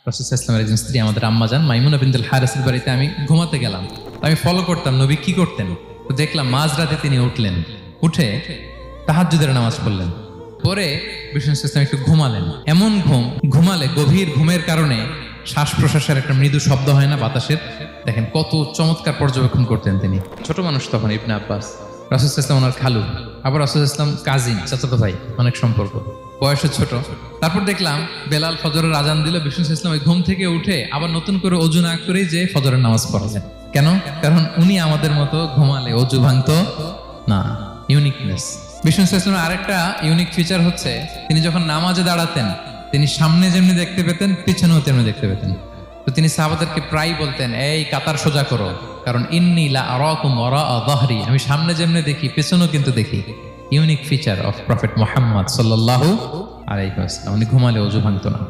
রাসূল সাল্লাল্লাহু আলাইহি ওয়াসাল্লামের একজন স্ত্রী আমাদের আম্মাজান মাইমুনা বিনতুল হারিসের বাড়িতে আমি ঘুমাতে গেলাম। আমি ফলো করতাম নবী কি করতেন। তো দেখলাম মাঝরাতে তিনি উঠলেন, উঠে তাহাজ্জুদের নামাজ পড়লেন, পরে বিষ্ণু সাল্লাল্লাহু একটু ঘুমালেন। এমন ঘুমালে গভীর ঘুমের কারণে শ্বাস প্রশ্বাসের একটা মৃদু শব্দ হয় না বাতাসের, দেখেন কত চমৎকার পর্যবেক্ষণ করতেন তিনি। ছোট মানুষ তখন ইবনে আব্বাস, রাসূল সাল্লাল্লাহু আলাইহি ওয়াসাল্লাম ওনার খালু, আবার রাসূল সাল্লাল্লাহু আলাইহি ওয়াসাল্লাম কাজিন, চাচাতো ভাই, অনেক সম্পর্ক, বয়সে ছোট। তারপর দেখলাম বেলাল ফজরের আজান দিল, বিষ্ণু সাল্লাল্লাহু আলাইহি ওয়াসাল্লাম ওই ঘুম থেকে উঠে আবার নতুন করে ওযু না করেই যে ফজরের নামাজ পড়ালেন। কেন? কারণ উনি আমাদের মতো ঘুমালে ওযু ভাঙতো না। ইউনিকনেস। বিষ্ণু সাল্লাল্লাহু আলাইহি ওয়াসাল্লামের আরেকটা ইউনিক ফিচার হচ্ছে তিনি যখন নামাজে দাঁড়াতেন তিনি সামনে যেমনি দেখতে পেতেন পিছনেও তেমনি দেখতে পেতেন। তো তিনি সাহাবাদেরকে প্রায় বলতেন, এই কাতার সোজা করো, কারণ ইন্নী লা আরাকুম ওয়ারাআ যাহরি, আমি সামনে যেমনি দেখি পেছনেও কিন্তু দেখি। Unique feature of prophet Muhammad সাল্লাল্লাহু আলাইহি ওয়াসাল্লাম। উনি ঘুমালে ওযু ভাঙতো না।